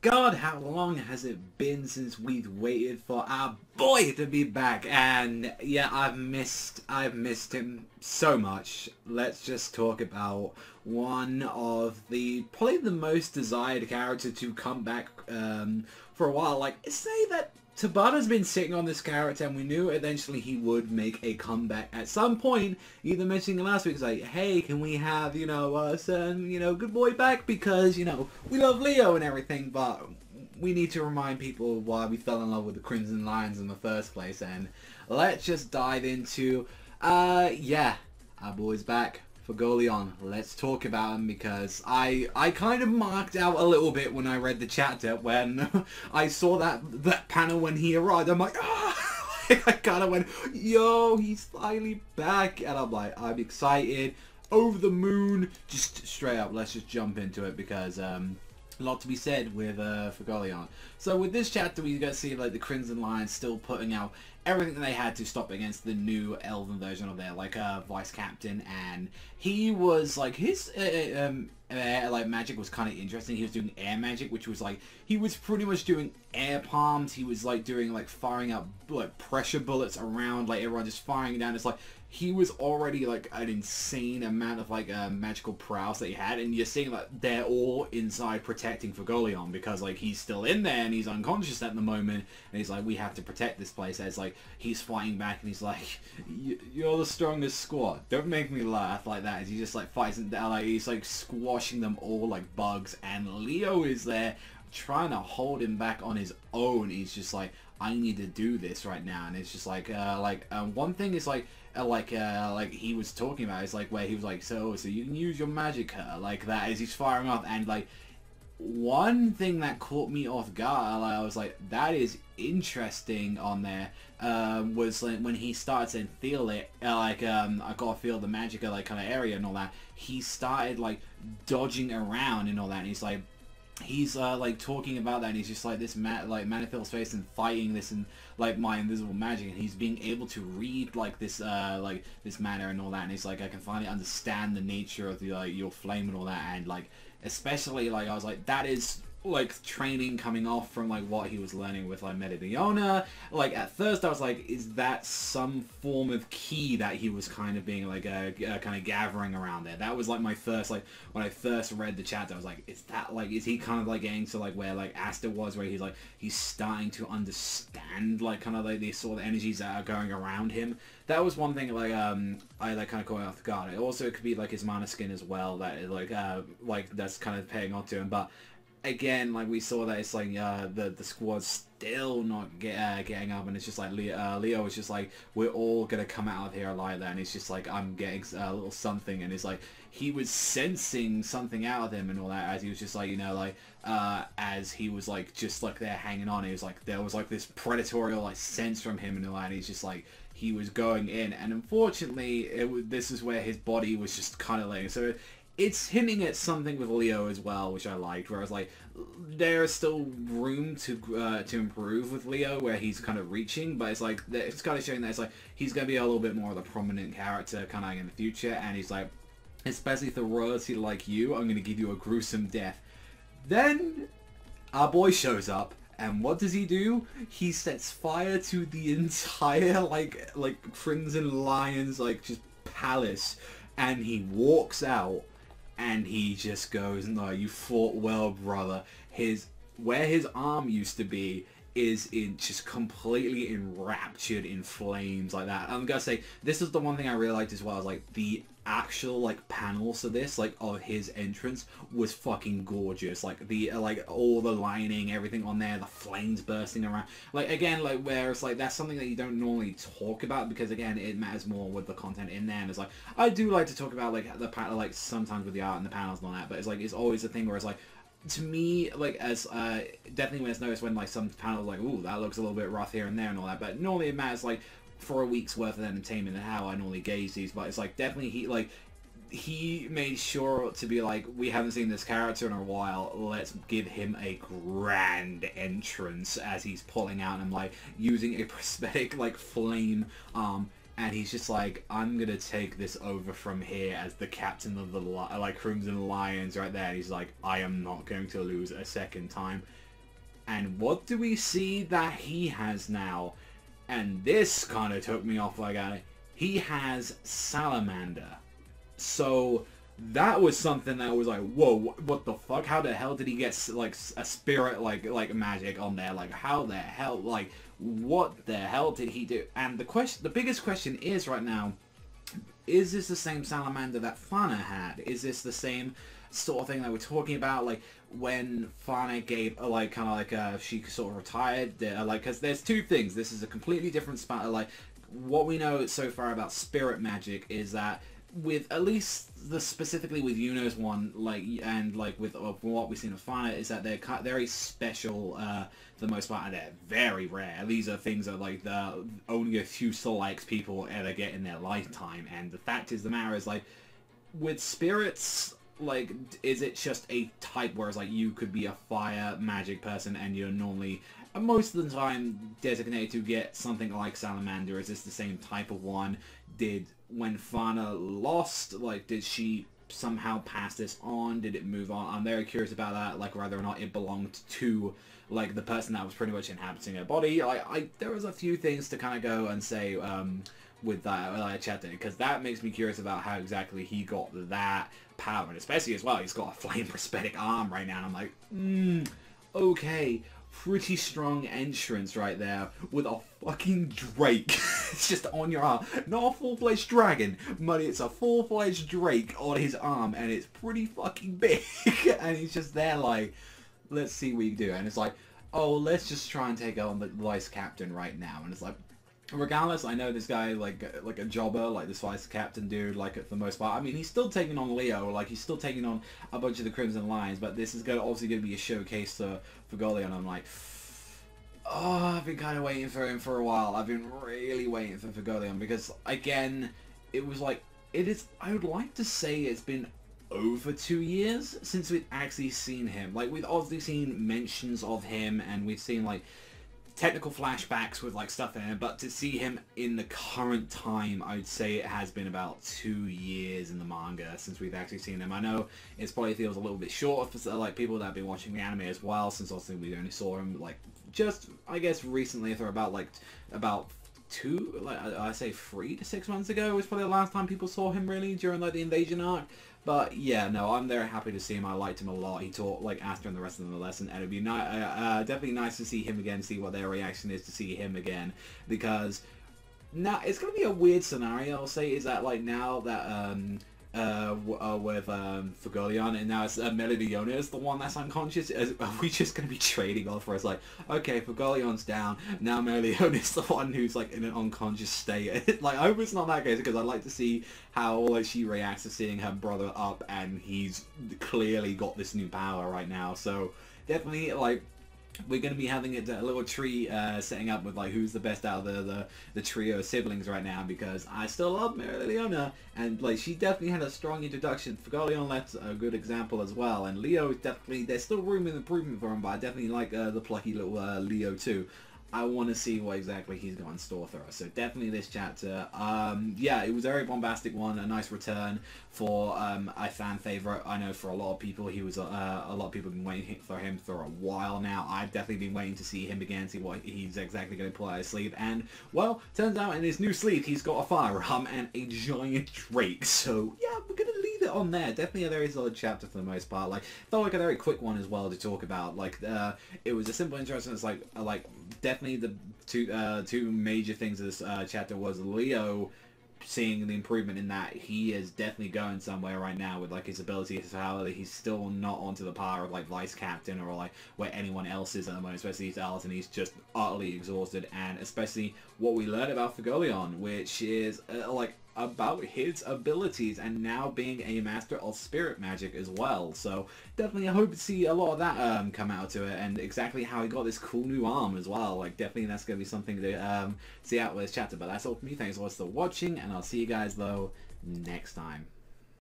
God, how long has it been since we've waited for our boy to be back? And yeah, I've missed him so much. Let's just talk about one of probably the most desired character to come back for a while. Like, say that Tabata's been sitting on this character and we knew eventually he would make a comeback at some point. Either mentioning last week, it's like, hey, can we have, good boy back because, we love Leo and everything, but we need to remind people why we fell in love with the Crimson Lions in the first place. And let's just dive into, our boy's back. Fagolion. Let's talk about him because I kind of marked out a little bit when I read the chapter when I saw that panel when he arrived. I'm like, ah! I kind of went, yo, he's finally back, and I'm like, I'm excited, over the moon, just straight up. Let's just jump into it because a lot to be said with Fagolion. So with this chapter, we get to see like the Crimson Lions still putting out everything that they had to stop against the new Elven version of their vice captain, and he was like his magic was kind of interesting. He was doing air magic, which was like he was pretty much doing air palms. He was like doing firing out pressure bullets around everyone, just firing down. It's like he was already an insane amount of magical prowess that he had, and you're seeing that they're all inside protecting Fagolion because he's still in there and he's unconscious at the moment, and he's like, we have to protect this place. As he's fighting back and he's like, you're the strongest squad, don't make me laugh like that. As he just fights them down, he's squashing them all like bugs, and Leo is there trying to hold him back on his own. He's just like, I need to do this right now. And it's just one thing is he was talking about is where he was like, so you can use your magic like that as he's firing off, and one thing that caught me off guard, I was like, that is interesting on there, was when he started saying feel it, I gotta feel the magic kind of area and all that, he started dodging around and all that, and he's talking about that, and he's just this manifest face and fighting this and my invisible magic, and he's being able to read this this matter and all that, and he's like, I can finally understand the nature of the your flame and all that, and especially I was like, that is training coming off from what he was learning with Mediterranean. At first I was like, is that some form of key that he was kind of being kind of gathering around there? That was my first when I first read the chapter, I was like, is that is he kind of getting to where Asta was, where he's starting to understand kind of these sort of energies that are going around him. That was one thing I kind of caught off guard. It also could be his mana skin as well, that that's kind of paying on to him, but again, we saw that it's the squad's still not getting up, and it's just Leo is just we're all gonna come out of here alive there, and it's just I'm getting a little something, and it's he was sensing something out of him and all that, as he was just as he was just there hanging on. He was there was this predatory sense from him and all that, and he's just he was going in, and unfortunately this is where his body was just kind of so it's hinting at something with Leo as well, which I liked, where I was there is still room to improve with Leo, where he's kind of reaching, but it's kind of showing that he's going to be a little bit more of a prominent character kind of in the future, and he's especially for royalty like you, I'm going to give you a gruesome death. Then our boy shows up, and what does he do? He sets fire to the entire Crimson Lions just palace, and he walks out. And he just goes, no, you fought well, brother. Where his arm used to be is just completely enraptured in flames like that. I'm gonna say, this is the one thing I really liked as well, is the actual panels of this, of his entrance, was fucking gorgeous. The all the lining, everything on there, the flames bursting around. Again, where it's that's something that you don't normally talk about, because again, it matters more with the content in there. And it's I do like to talk about the panel, sometimes with the art and the panels and all that, but it's always a thing where it's to me, as definitely when it's noticed when some panels ooh, that looks a little bit rough here and there and all that, but normally it matters for a week's worth of entertainment and how I normally gauge these. But it's definitely he made sure to be we haven't seen this character in a while, let's give him a grand entrance, as he's pulling out and using a prosthetic flame and he's just I'm gonna take this over from here as the captain of the Crimson Lions right there. And he's I am not going to lose a second time. And what do we see that he has now? And this kind of took me off like he has Salamander. So that was something that was like, whoa, what the fuck? How the hell did he get like a spirit like magic on there? Like how the hell, like what the hell did he do? And the biggest question is right now, is this the same Salamander that Fana had? Is this the same sort of thing that we're talking about, like when Fana gave like kind of like she sort of retired, like, because there's two things. This is a completely different spot. Like what we know so far about spirit magic is that with at least specifically with Yuno's one, like, and like with what we've seen of Fana, is that they're very special for the most part, and they're very rare. These are things that like only a few select people ever get in their lifetime. And the fact is, the matter is, like, with spirits, like, is it just a type, whereas like you could be a fire magic person and you're normally most of the time designated to get something like Salamander? Is this the same type of one? When Fana lost, like, did she somehow pass this on? Did it move on? I'm very curious about that, like whether or not it belonged to like the person that was pretty much inhabiting her body. There was a few things to kind of go and say with that chapter, because that makes me curious about how exactly he got that power, and especially as well, he's got a flame prosthetic arm right now, and I'm like, okay, pretty strong entrance right there with a fucking drake. It's just on your arm, not a full-fledged dragon, but it's a full-fledged drake on his arm, and it's pretty fucking big. And he's just there like, let's see what you do. And it's like, oh, let's just try and take on the vice captain right now. And it's like, regardless, I know this guy like a jobber, like this vice captain dude, like for the most part. I mean, he's still taking on Leo, like he's still taking on a bunch of the Crimson Lions, but this is obviously going to be a showcase for Golion. I'm like, oh, I've been kind of waiting for him for a while. I've been really waiting for Golion, because again, it was like, I would like to say it's been over 2 years since we've actually seen him. Like, we've obviously seen mentions of him, and we've seen like technical flashbacks with like stuff in it, but to see him in the current time, I would say it has been about 2 years in the manga since we've actually seen him. I know it probably feels a little bit short for like people that have been watching the anime as well, since obviously we only saw him like just, I guess, recently, for about 3 to 6 months ago was probably the last time people saw him really, during like the invasion arc. But yeah, no, I'm very happy to see him. I liked him a lot. He taught like Asta and the rest of them the lesson, and it'd be definitely nice to see him again, see what their reaction is to see him again, because now it's gonna be a weird scenario. I'll say is that like now that with Fagolion, and now it's Melodiona is the one that's unconscious. Are we just going to be trading off where it's like, okay, Fagolion's down, now Melodiona is the one who's like in an unconscious state? Like, I hope it's not that case, because I'd like to see how like she reacts to seeing her brother up, and he's clearly got this new power right now. So definitely, like, we're going to be having a little tree setting up with like who's the best out of the trio of siblings right now, because I still love Melodiona, and like she definitely had a strong introduction. Fagolion left a good example as well, and Leo is definitely, there's still room in improvement for him, but I definitely like the plucky little Leo too. I want to see what exactly he's got in store for us. So definitely this chapter, yeah, it was a very bombastic one, a nice return for a fan favorite. I know for a lot of people, he was a lot of people have been waiting for him for a while now. I've definitely been waiting to see him again, see what he's exactly going to pull out of his sleeve. And well, turns out in his new sleeve, he's got a firearm and a giant drake. So yeah, we're gonna leave it on there. Definitely a very solid chapter for the most part. Like, felt like a very quick one as well to talk about. Like, it was a simple intro. It's like definitely the two major things of this chapter was Leo seeing the improvement in that he is definitely going somewhere right now with like his ability, his power. He's still not onto the power of like vice captain or like where anyone else is at the moment, especially his Alice, and he's just utterly exhausted. And especially what we learned about Fagolion, which is like about his abilities and now being a master of spirit magic as well. So definitely I hope to see a lot of that come out to it, and exactly how he got this cool new arm as well. Like, definitely that's going to be something to see out with this chapter. But that's all from me. Thanks so much for watching, and I'll see you guys though next time.